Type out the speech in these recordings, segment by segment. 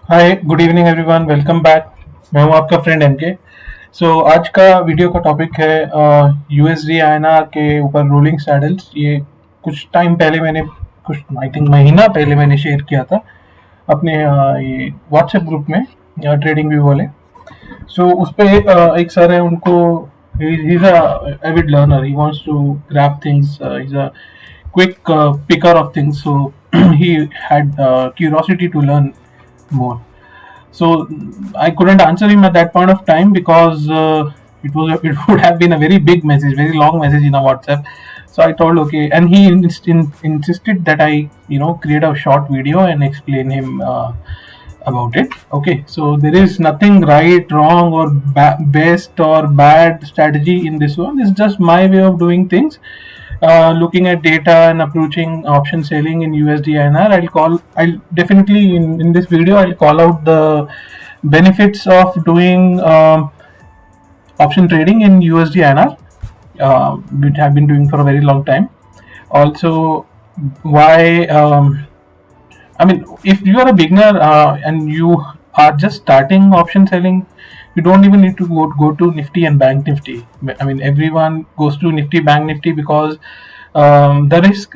Hi good evening everyone, welcome back. मैं हूं आपका फ्रेंड एमके। आज का वीडियो का टॉपिक है यूएसडी आईएनआर के ऊपर रोलिंग सैडल्स। ये कुछ टाइम पहले मैंने कुछ आई थिंक महीना पहले मैंने शेयर किया था अपने ये व्हाट्सएप ग्रुप में, ट्रेडिंग व्यू वाले। उस पे एक सर है, उनको he's a avid learner. He wants to grab things. He's a quick picker of things. So he had curiosity to learn more. So I couldn't answer him at that point of time because it would have been a very big message, very long message in a WhatsApp. So I told okay, and he insisted that I create a short video and explain him about it. Okay, so there is nothing right, wrong, or best or bad strategy in this one. It's just my way of doing things. Looking at data and approaching option selling in USDINR. I'll definitely in this video I'll call out the benefits of doing option trading in USDINR, which I've been doing for a very long time. Also, why I mean, if you are a beginner and you are just starting option selling, you don't even need to go to Nifty and Bank Nifty. I mean, everyone goes to Nifty, Bank Nifty because the risk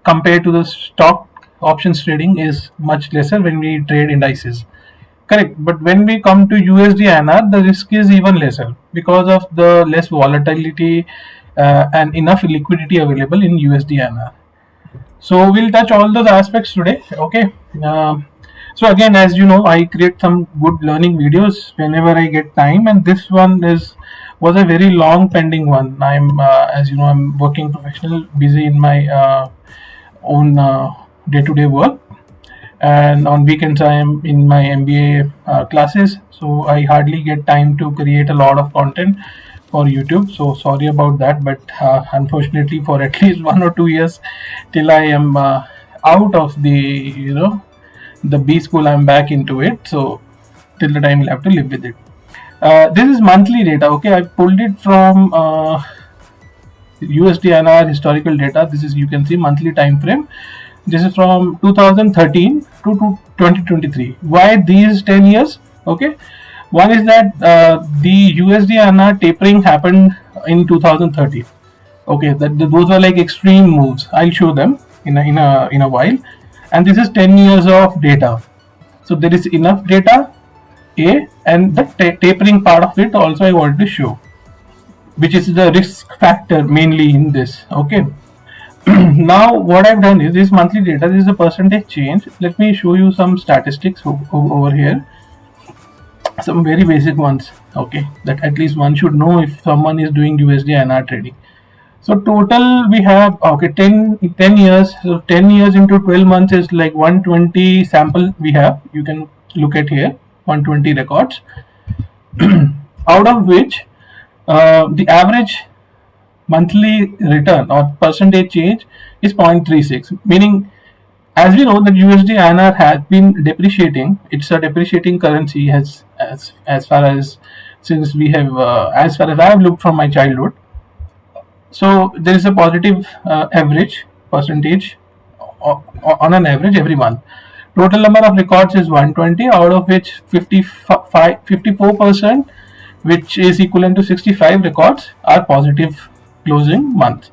compared to the stock options trading is much lesser when we trade indices. Correct, but when we come to USD INR, the risk is even lesser because of the less volatility and enough liquidity available in USD INR. So we'll touch all those aspects today. Okay. So again, as you know, I create some good learning videos whenever I get time, and this one was a very long pending one. I'm as you know, I'm working professional, busy in my own day-to-day work, and on weekends I am in my MBA classes, so I hardly get time to create a lot of content for YouTube. So sorry about that, but unfortunately for at least 1 or 2 years till I am out of the B school, I'm back into it. So till the time you'll have to live with it. This is monthly data. Okay, I pulled it from USDINR historical data. This is, you can see, monthly time frame. This is from 2013 to 2023. Why these 10 years? Okay, one is that the USDINR tapering happened in 2013. Okay, those were like extreme moves. I'll show them in a while. And this is 10 years of data. So there is enough data, and the tapering part of it also I wanted to show, which is the risk factor mainly in this. Okay. Now what I've done is this monthly data. This is a percentage change. Let me show you some statistics over here. Some very basic ones. Okay, that at least one should know if someone is doing USD/INR trading. So total we have 10 years. So 10 years into 12 months is like 120 sample we have. You can look at here, 120 records. Out of which the average monthly return or percentage change is 0.36, meaning as we know that USD/INR has been depreciating. It's a depreciating currency as far as since we have as far as I have looked from my childhood. So there is a positive average percentage on an average every month. Total number of records is 120, out of which 54%, which is equivalent to 65 records, are positive closing month,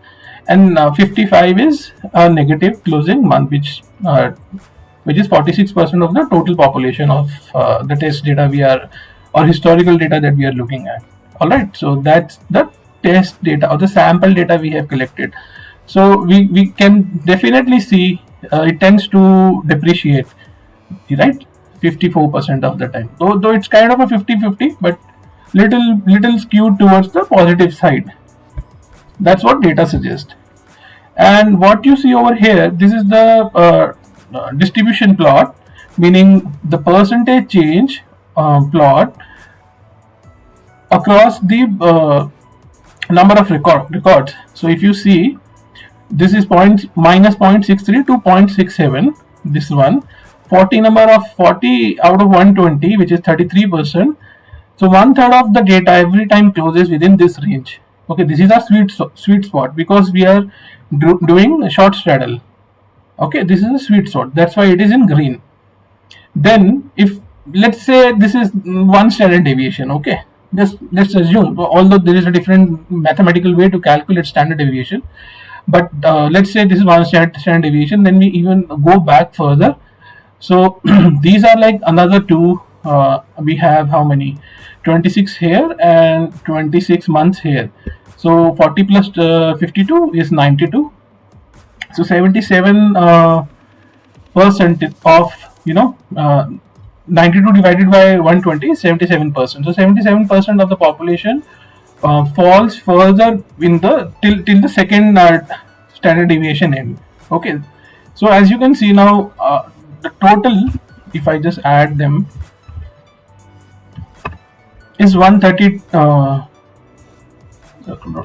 and 55 is a negative closing month, which is 46% of the total population of the test data we are, or historical data that we are looking at. All right, so that's the test data or the sample data we have collected. So we can definitely see it tends to depreciate, right, 54% of the time, though it's kind of a 50-50, but little skewed towards the positive side. That's what data suggests. And what you see over here, this is the distribution plot, meaning the percentage change plot across the number of records. So if you see, this is minus 0.63 to 0.67. This one, 40 out of 120, which is 33%. So 1/3 of the data every time closes within this range. Okay, this is our sweet spot because we are doing a short straddle. Okay, this is a sweet spot. That's why it is in green. Then if let's say this is one standard deviation. Okay, just assume, although there is a different mathematical way to calculate standard deviation, but let's say this is one standard deviation. Then we even go back further. So these are like another two. We have how many? 26 here and 26 months here. So 40 plus 52 is 92. So 77 percent of, 92 divided by 120 is 77%. So 77% of the population falls further in the till the second standard deviation end. Okay, so as you can see now, the total, if I just add them, is 130.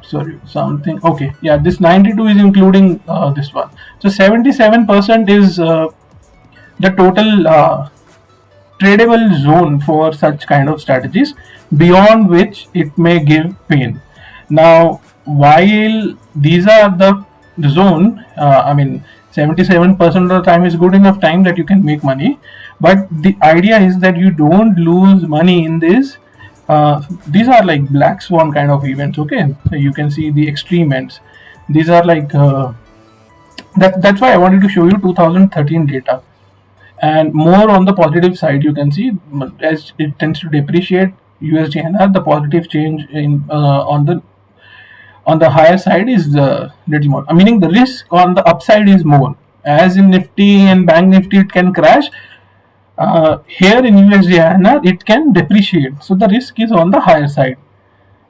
Sorry, something. Okay, yeah, this 92 is including this one. So 77% is the total tradable zone for such kind of strategies, beyond which it may give pain. Now, while these are the zone, 77% of the time is good enough time that you can make money, but the idea is that you don't lose money in this. These are like black swan kind of events. Okay, so you can see the extreme ends. These are like that's why I wanted to show you 2013 data. And more on the positive side, you can see as it tends to depreciate USDINR, the positive change in on the higher side is little more. Meaning the risk on the upside is more. As in Nifty and Bank Nifty, it can crash. Here in USDINR, it can depreciate. So the risk is on the higher side,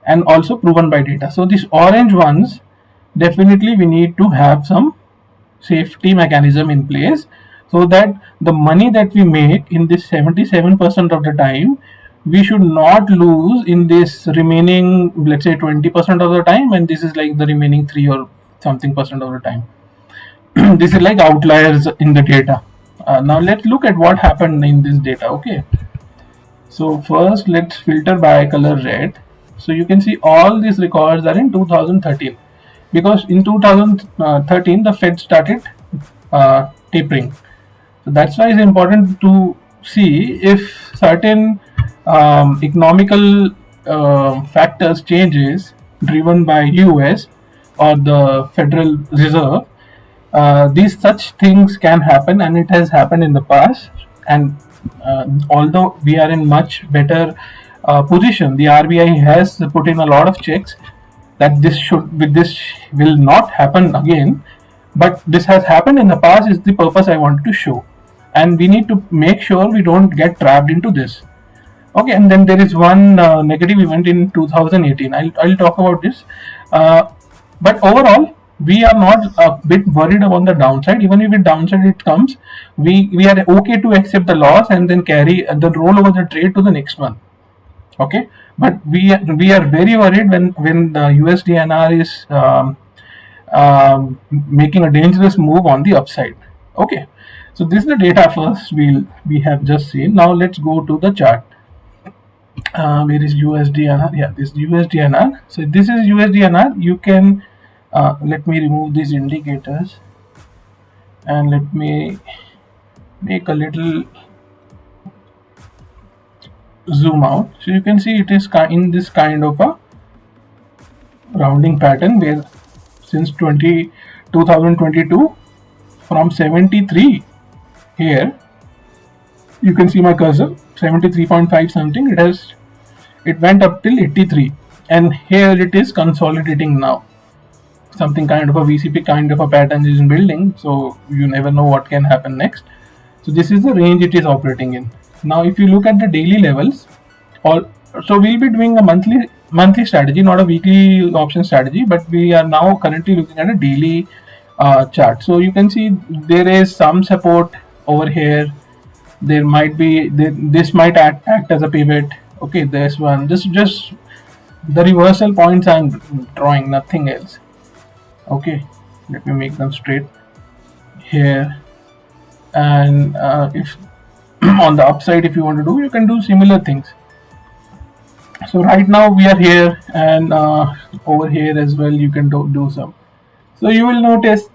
and also proven by data. So these orange ones, definitely we need to have some safety mechanism in place, so that the money that we make in this 77% of the time, we should not lose in this remaining, let's say 20% of the time, and this is like the remaining 3 or something percent of the time. This is like outliers in the data. Now let's look at what happened in this data. Okay, so first let's filter by color red. So you can see all these records are in 2013, because in 2013 the Fed started tapering. So that's why it's important to see if certain economical factors changes driven by US or the Federal Reserve. These such things can happen, and it has happened in the past. And although we are in much better position, the RBI has put in a lot of checks that this will not happen again. But this has happened in the past is the purpose I wanted to show, and we need to make sure we don't get trapped into this. Okay, and then there is one negative event in 2018. I'll talk about this. But overall, we are not a bit worried about the downside. Even if the downside it comes, we are okay to accept the loss and then roll over the trade to the next one. Okay, but we are very worried when the USDINR is making a dangerous move on the upside. Okay, so this is the data first we have just seen. Now let's go to the chart. Where is USDINR? Yeah, this is USDINR. So this is USDINR. You can let me remove these indicators and let me make a little zoom out. So you can see it is in this kind of a rounding pattern, where since 2022 from 73 here, you can see my cursor 73.5 something, it went up till 83, and here it is consolidating now. Something kind of a VCP kind of a pattern is building, so you never know what can happen next. So this is the range it is operating in. Now if you look at the daily levels, so we'll be doing a monthly strategy, not a weekly option strategy, but we are now currently looking at a daily chart. So you can see there is some support over here. There might be this might act as a pivot. Okay, this one, just the reversal points I'm drawing, nothing else. Okay, let me make them straight here. And if on the upside, if you want to do, you can do similar things. So right now we are here, and over here as well you can do some. So you will notice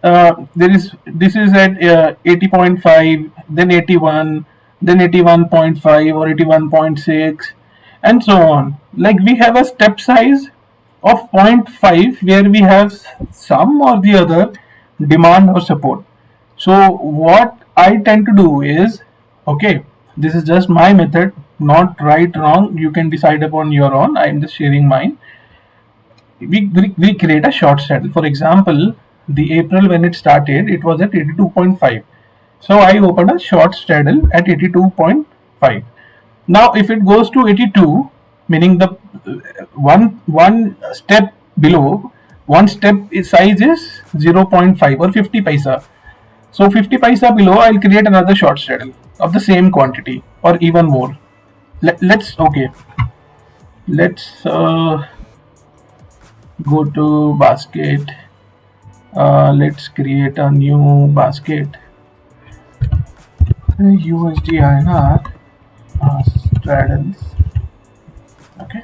this is at 80.5, then 81, then 81.5 or 81.6, and so on. Like we have a step size of 0.5 where we have some or the other demand or support. So what I tend to do is, okay, this is just my method, not right, wrong, you can decide upon your own, I am just sharing mine. We create a short straddle. For example, the April when it started, it was at 82.5. So I opened a short straddle at 82.5. Now if it goes to 82, meaning the one step below, one step size is 0.5 or 50 paisa. So 50 paisa below, I'll create another short straddle of the same quantity or even more. Let's go to basket. Let's create a new basket. USDINR straddles. Okay.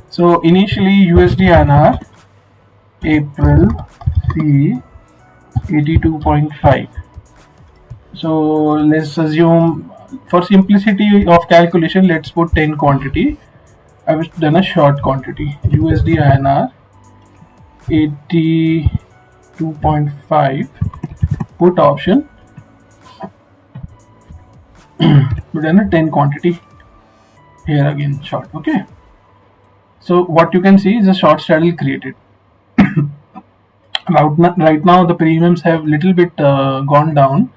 So initially USDINR April C 82.5 So let's assume, for simplicity of calculation, let's put 10 quantity. I've done a short quantity. USDINR 82.5 put option. We've done a 10 quantity here again, short. Okay. So what you can see is a short straddle created. Right now the premiums have little bit gone down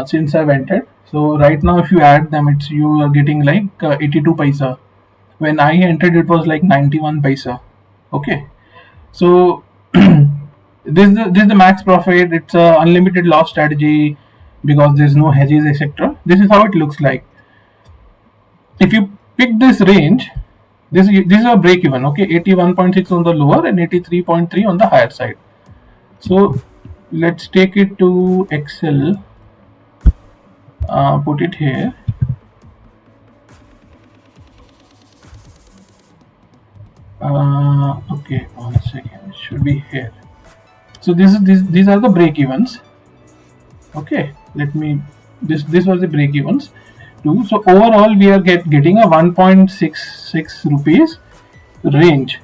since I've entered. So right now if you add them, you are getting like 82 paisa. When I entered it was like 91 paisa. Okay. So this is the max profit. It's a unlimited loss strategy because there's no hedges, etc. This is how it looks like. If you pick this range, this is a break even. Okay, 81.6 on the lower and 83.3 on the higher side. So let's take it to Excel. Put it here. Okay, 1 second. It should be here. So these are the break evens. Okay, let me. This was the break evens too. So overall, we are getting a 1.66 rupees range,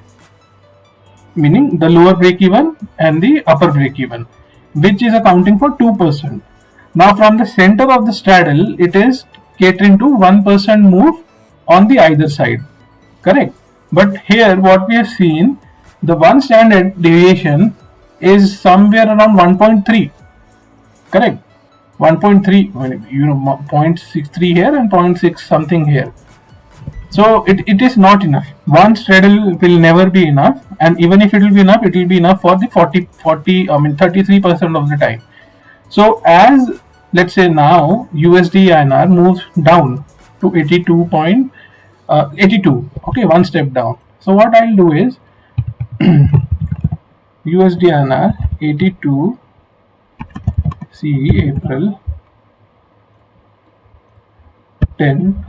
meaning the lower break even and the upper break even, which is accounting for 2%. Now from the center of the straddle, it is catering to 1% move on the either side. Correct. But here what we have seen, the one standard deviation is somewhere around 1.3. Correct. 1.3, 0.63 here and 0.6 something here. So it is not enough. One straddle will never be enough, and even if it will be enough, it will be enough for the 33% of the time. So as let's say now USDINR moves down to 82.82. Okay, one step down. So what I'll do is USDINR 82 C April 10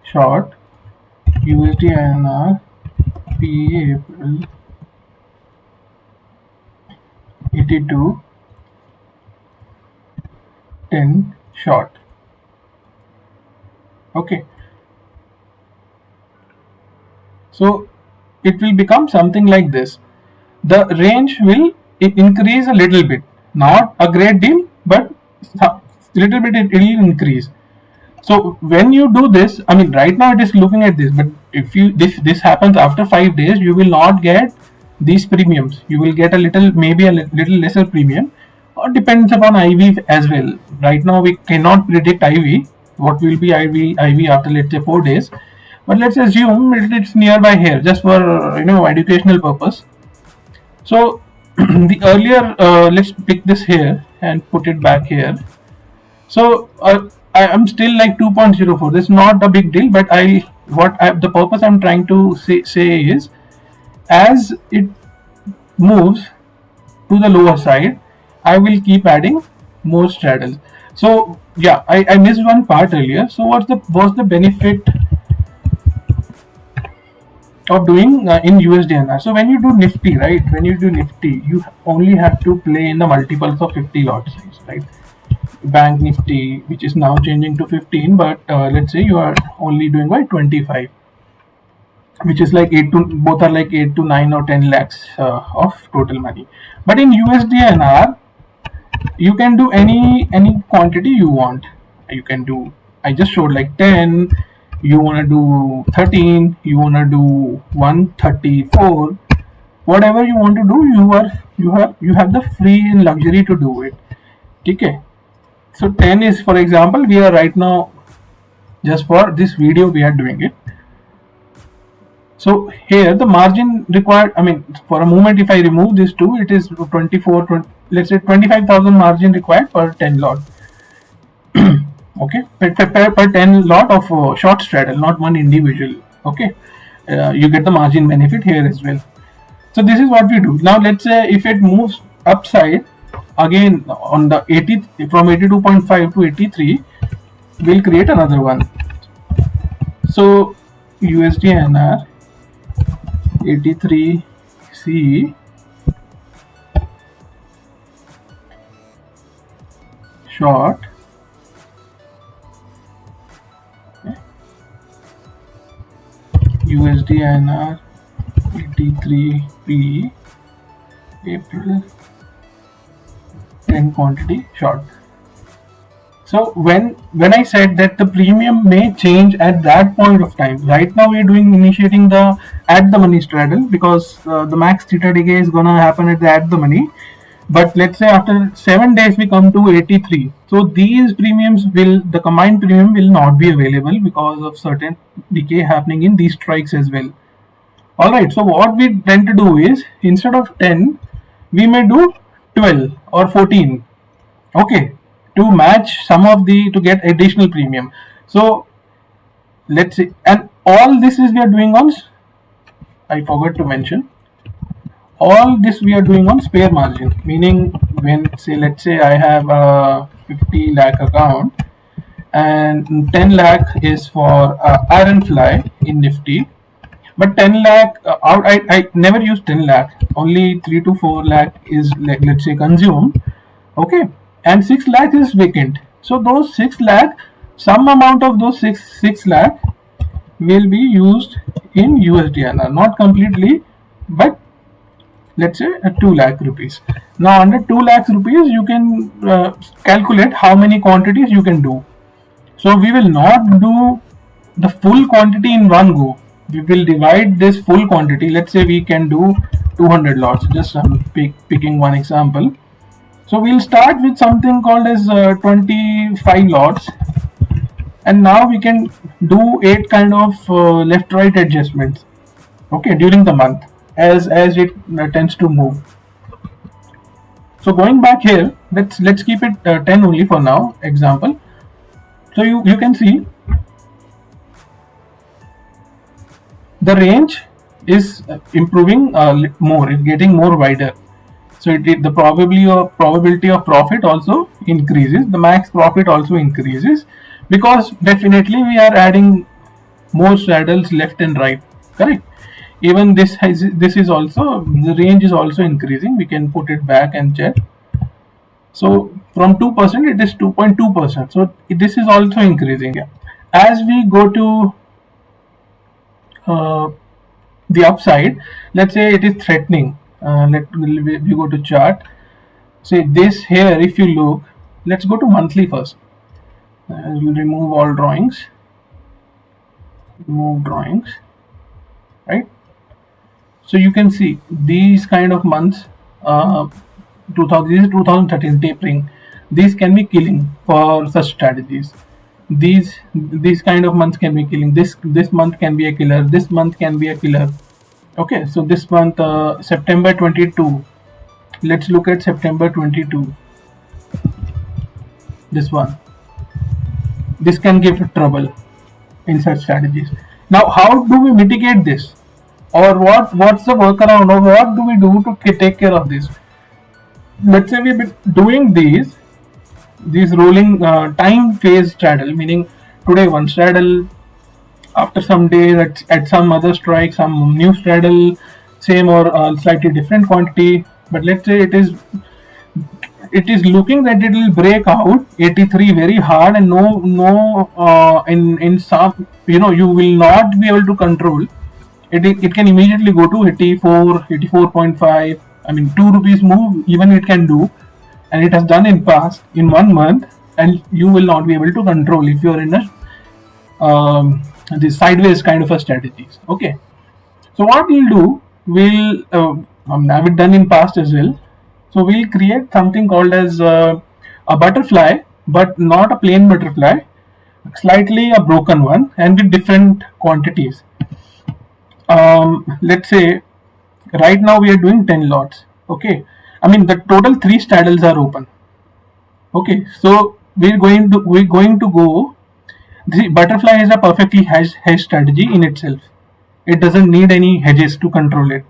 short USDINR P April 82 10 short. Okay, so it will become something like this. The range will increase a little bit, not a great deal, but a little bit it will increase. So when you do this, I mean right now it is looking at this, but if you this happens after 5 days, you will not get these premiums. You will get a little, maybe a little lesser premium, or depends upon IV as well. Right now we cannot predict IV, what will be IV after let's say 4 days, but let's assume it's nearby here just for educational purpose. So the earlier, let's pick this here and put it back here. So I am still like 2.04. This is not a big deal, but the purpose I'm trying to say is, as it moves to the lower side, I will keep adding more straddles. So yeah, I missed one part earlier. So what's the benefit of doing in USDINR? So when you do Nifty, right? When you do Nifty, you only have to play in the multiples of 50 lot size, right? bank nifty, which is now changing to 15, but let's say you are only doing by 25, which is like 8 to, both are like 8 to 9 or 10 lakhs of total money. But in USDINR, you can do any quantity you want. You can do, I just showed like 10, you want to do 13, you want to do 134, whatever you want to do, you have the free and luxury to do it. Okay, so 10 is, for example, we are right now, just for this video we are doing it. So here the margin required, I mean, for a moment, if I remove these two, it is 24, 20, let's say 25,000 margin required per 10 lot. Okay, per 10 lot of short straddle, not one individual. Okay, you get the margin benefit here as well. So this is what we do. Now let's say if it moves upside again on the 80, from 82.5 to 83, we'll create another one. So USDINR 83C short, okay. USDINR 83P April 10 quantity short. So when I said that the premium may change at that point of time, right now we're doing initiating the at the money straddle, because the max theta decay is gonna happen at the at the money. But let's say after 7 days we come to 83. So these premiums will, the combined premium will not be available because of certain decay happening in these strikes as well. Alright, so what we tend to do is, instead of 10, we may do 12 or 14. Okay, to match some of the, to get additional premium. So let's see, and all this is we are doing on, I forgot to mention, all this we are doing on spare margin, meaning when, say, let's say I have a 50 lakh account and 10 lakh is for iron fly in Nifty, but 10 lakh I never use 10 lakh, only 3 to 4 lakh is, like, let's say, consumed. Okay, and 6 lakh is vacant. So those 6 lakh, some amount of those 6 lakh will be used in USDINR, not completely, but let's say 2 lakh rupees. Now under 2 lakhs rupees you can calculate how many quantities you can do. So we will not do the full quantity in one go. We will divide this full quantity. Let's say we can do 200 lots. Just I'm picking one example. So we'll start with something called as 25 lots, and now we can do 8 kind of left-right adjustments. Okay, during the month as it tends to move. So going back here, let's keep it 10 only for now. Example. So you can see the range is improving more, it's getting more wider. So the probability of profit also increases, the max profit also increases, because definitely we are adding more straddles left and right, correct? Even this is also, the range is also increasing. We can put it back and check. So from 2% it is 2.2%. So this is also increasing. As we go to the upside, let's say it is threatening. We go to chart. Say this here, if you look, let's go to monthly first. You remove all drawings. Remove drawings, right? So you can see these kind of months, 2013 tapering. These can be killing for such strategies. These kind of months can be killing. This month can be a killer. This month can be a killer. Okay, so this month, September 22. Let's look at September 22. This one. This can give trouble in such strategies. Now, how do we mitigate this? Or what's the workaround, or what do we do to take care of this? Let's say we've been doing these rolling time phase straddle, meaning today one straddle, after some days at some other strike, some new straddle, same or slightly different quantity. But let's say it is it is looking that it will break out 83 very hard, and in some, you will not be able to control it. It can immediately go to 84, 84.5. I mean, 2 rupees move even it can do, and it has done in past in 1 month, and you will not be able to control if you are in a this sideways kind of a strategies. Okay, so what we'll do, we'll have it done in past as well. So we'll create something called as a butterfly, but not a plain butterfly, slightly a broken one, and with different quantities. Let's say right now we are doing 10 lots. Okay, I mean the total 3 straddles are open. Okay, so we're going to go. The butterfly is a perfectly hedged strategy in itself. It doesn't need any hedges to control it,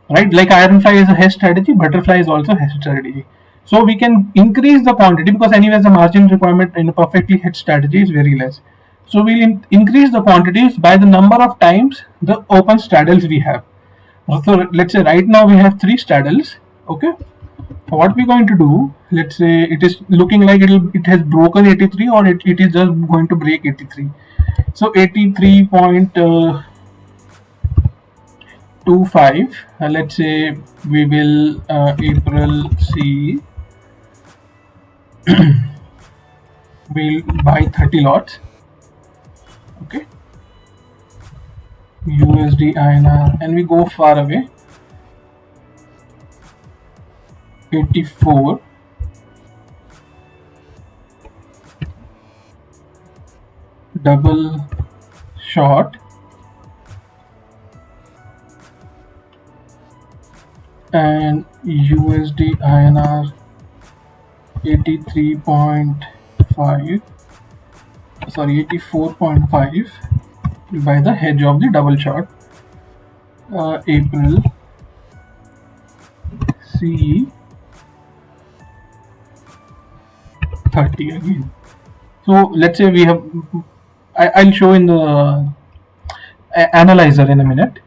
right? Like ironfly is a hedge strategy, butterfly is also a hedge strategy. So we can increase the quantity, because anyways the margin requirement in a perfectly hedged strategy is very less. So we'll increase the quantities by the number of times the open straddles we have. So let's say right now we have 3 straddles. Okay, so what we're going to do, let's say it is looking like it has broken 83, or it is just going to break 83. So 83.25, let's say we will April C we'll buy 30 lots. Okay, USDINR, and we go far away. 84, double short, and USDINR 83.5, sorry 84.5 by the hedge of the double short. April C 30 again. So let's say we have, I'll show in the analyzer in a minute.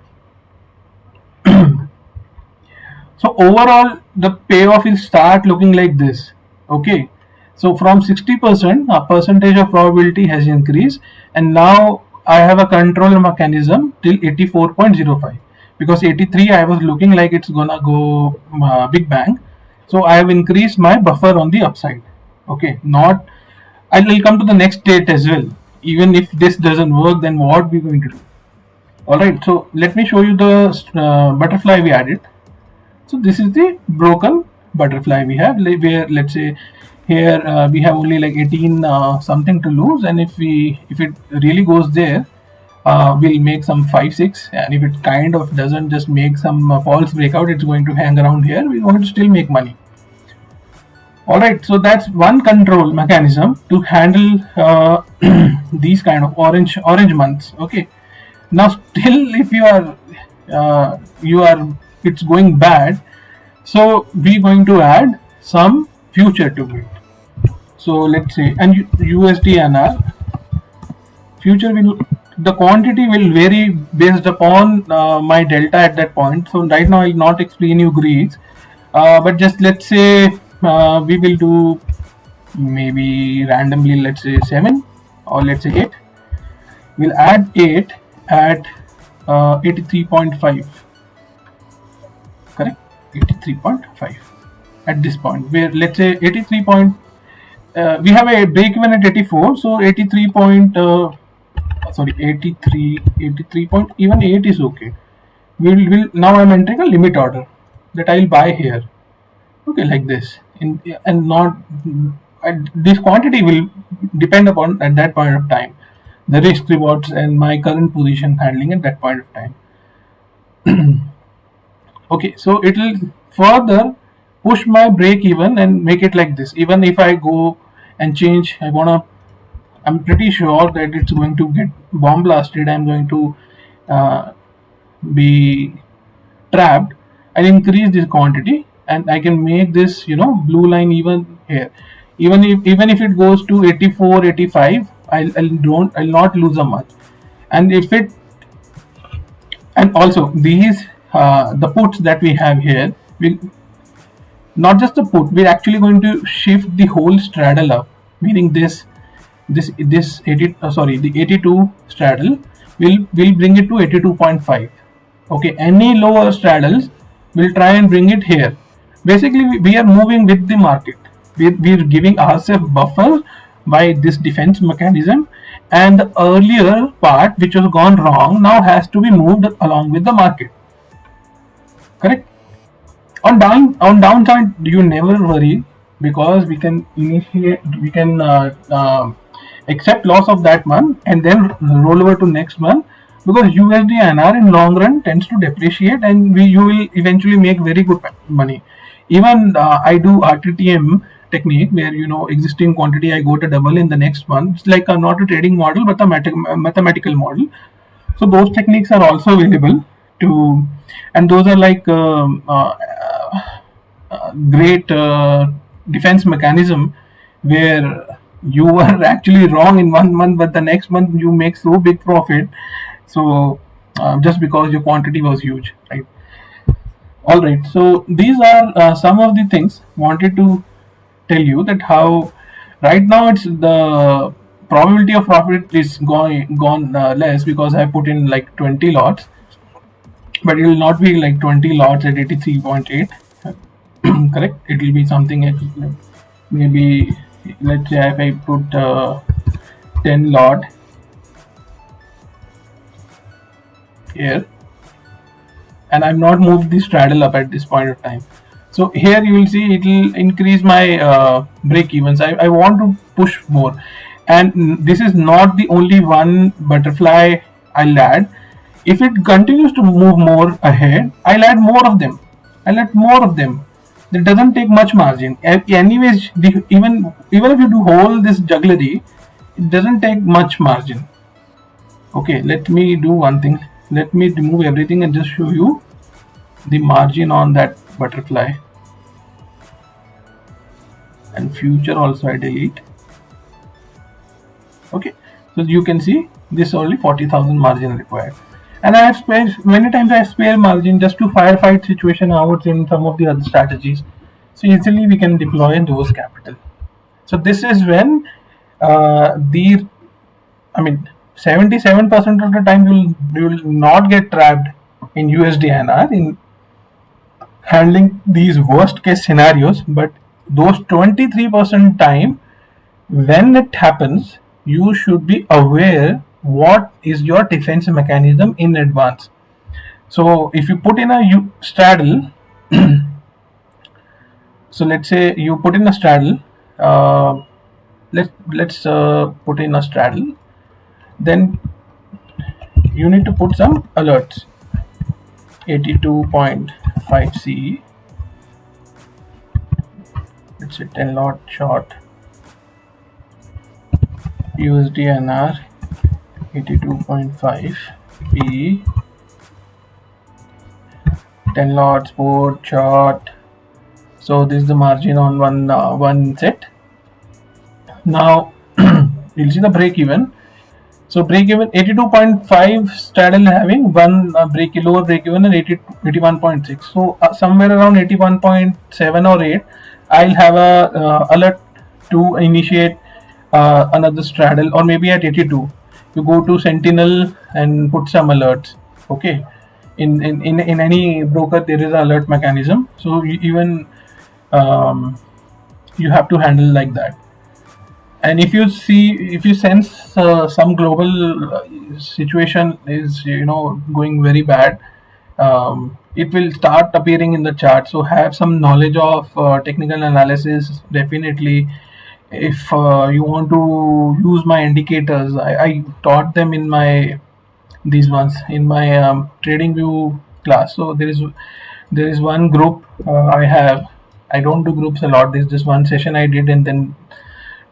So overall the payoff will start looking like this. Okay, so from 60%, a percentage of probability has increased, and now I have a control mechanism till 84.05, because 83 I was looking like it's gonna go big bang. So I have increased my buffer on the upside. Okay, not, I will come to the next state as well. Even if this doesn't work, then what we're going to do? Alright, so let me show you the butterfly we added. So this is the broken butterfly we have, where let's say here we have only like 18 something to lose, and if it really goes there, we'll make some 5-6, and if it kind of doesn't, just make some false breakout, it's going to hang around here, we're going to still make money. Alright, so that's one control mechanism to handle these kind of orange months. Okay, now still if you are it's going bad, so we're going to add some future to it. So let's say, and USDINR future the quantity will vary based upon my delta at that point. So right now I'll not explain you Greeks, but just let's say we will do maybe randomly, let's say 7, or let's say 8. We'll add 8 at 83.5. Correct, 83.5 at this point, where let's say 83 point, we have a break even at 84, so 83 point sorry 83 point, even 8 is okay. We'll now I'm entering a limit order that I'll buy here. Okay, like this, and not this quantity will depend upon at that point of time the risk rewards and my current position handling at that point of time. Okay, so it will further push my break even and make it like this. Even if I go and change, I'm pretty sure that it's going to get bomb blasted, I'm going to be trapped. I'll increase this quantity and I can make this blue line even here. Even if it goes to 84, 85, I'll not lose a much. And if it, and also these the puts that we have here, not just the put, we're actually going to shift the whole straddle up, meaning this 80 the 82 straddle will bring it to 82.5. okay, any lower straddles will try and bring it here. Basically we are moving with the market. We're giving ourselves buffer by this defense mechanism, and the earlier part which was gone wrong now has to be moved along with the market. Correct? On downside you never worry, because we can accept loss of that month and then roll over to next month, because USDINR in long run tends to depreciate, and you will eventually make very good money. Even I do RTTM technique, where existing quantity I go to double in the next month. It's like not a trading model but a mathematical model. So those techniques are also available to, and those are like great defense mechanism, where you were actually wrong in 1 month, but the next month you make so big profit. So just because your quantity was huge, right? All right. So these are some of the things wanted to tell you, that how right now it's the probability of profit is gone less, because I put in like 20 lots, but it will not be like 20 lots at 83.8. correct, it will be something like maybe, let's say if I put 10 lot here, and I've not moved the straddle up at this point of time. So here you will see it will increase my break evens. I want to push more, and this is not the only one butterfly I'll add. If it continues to move more ahead, I'll add more of them. That doesn't take much margin. Anyways, even if you do whole this jugglery, it doesn't take much margin. Okay, let me do one thing. Let me remove everything and just show you the margin on that butterfly. And future also I delete. Okay, so you can see this only 40,000 margin required. And I have spared many times. I have spare margin just to firefight situation out in some of the other strategies. So easily we can deploy those capital. So this is when 77% of the time you will not get trapped in USDINR in handling these worst case scenarios, but those 23% time when it happens, you should be aware what is your defense mechanism in advance. So if you put in a straddle, so let's say you put in a straddle, let's put in a straddle, then you need to put some alerts. 82.5 CE, let's say 10 lot short USDINR 82.5 PE, 10 lots port short. So this is the margin on one set. Now you'll see the break even. So break even 82.5 straddle having one lower break even and 81.6. So somewhere around 81.7 or 8, I'll have a alert to initiate another straddle, or maybe at 82 you go to Sentinel and put some alerts. Okay, in any broker there is an alert mechanism, so you have to handle like that. And if you sense some global situation is going very bad, it will start appearing in the chart. So have some knowledge of technical analysis. Definitely, if you want to use my indicators, I taught them in my trading view class. So there is one group I have. I don't do groups a lot. There's just one session I did, and then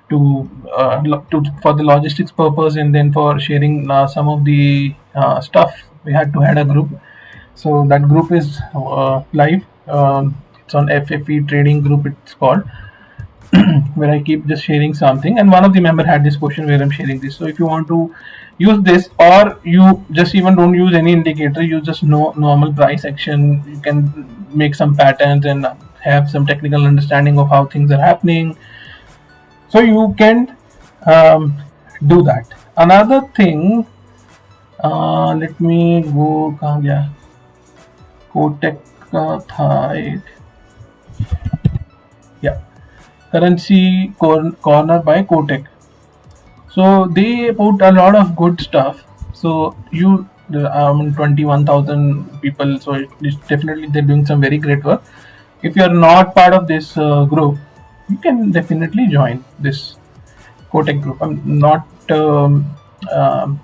to for the logistics purpose, and then for sharing some of the stuff, we had to add a group. So that group is live. It's on FFE trading group, it's called, where I keep just sharing something, and one of the member had this question where I'm sharing this. So if you want to use this, or you just even don't use any indicator, you just know normal price action, you can make some patterns and have some technical understanding of how things are happening. So you can do that. Another thing, let me go, कहाँ गया, कोटेक का था एक, yeah, currency corner by Kotek. So they put a lot of good stuff. So you 21,000 people. So it's definitely they're doing some very great work. If you are not part of this group, you can definitely join this Kotak group. I'm not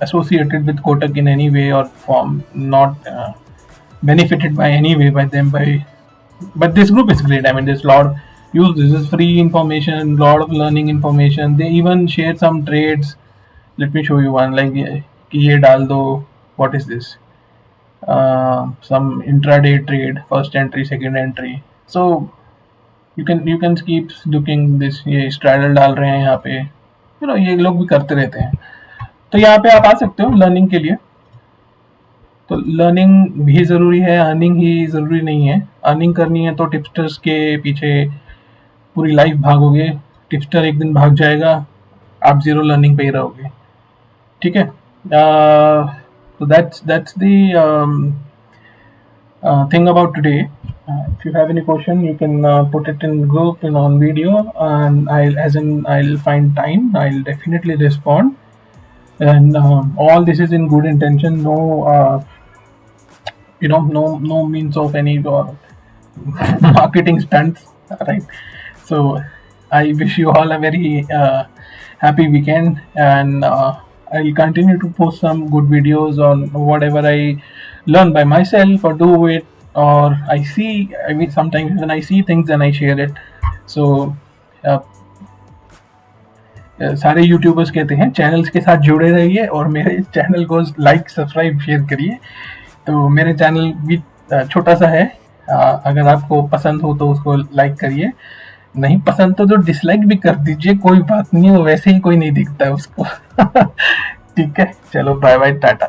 associated with Kotak in any way or form. Not benefited by any way by them. But this group is great. I mean, there's a lot of use. This is free information, lot of learning information. They even share some trades. Let me show you one. Like ye dal do. What is this? Some intraday trade, first entry, second entry. So you can keep looking this. ये straddle डाल रहे हैं यहाँ पे. You know ये लोग भी करते रहते हैं. तो यहाँ पे आप आ सकते हो लर्निंग के लिए. तो लर्निंग भी ज़रूरी है, अर्निंग ही ज़रूरी नहीं है. अर्निंग करनी है तो टिप्स्टर्स के पीछे पूरी लाइफ भागोगे. टिप्स्टर एक दिन भाग जाएगा, आप ज़ीरो लर्निंग पे ही रहोगे. ठीक है. So that's the thing about today. If you have any question, you can put it in group and on video, and I'll find time. I'll definitely respond. And all this is in good intention. No, no means of any marketing stunts, right? So I wish you all a very happy weekend, and I'll continue to post some good videos on whatever I learn by myself or do it, or I see. I mean, sometimes when I see things, then I share it. So सारे YouTubers कहते हैं channels के साथ जुड़े रहिए और मेरे channel को लाइक सब्सक्राइब शेयर करिए. तो मेरे चैनल भी छोटा सा है. अगर आपको पसंद हो तो उसको लाइक करिए, नहीं पसंद तो डिसलाइक भी कर दीजिए, कोई बात नहीं है, वैसे ही कोई नहीं दिखता है उसको. ठीक है, चलो बाय बाय, टाटा.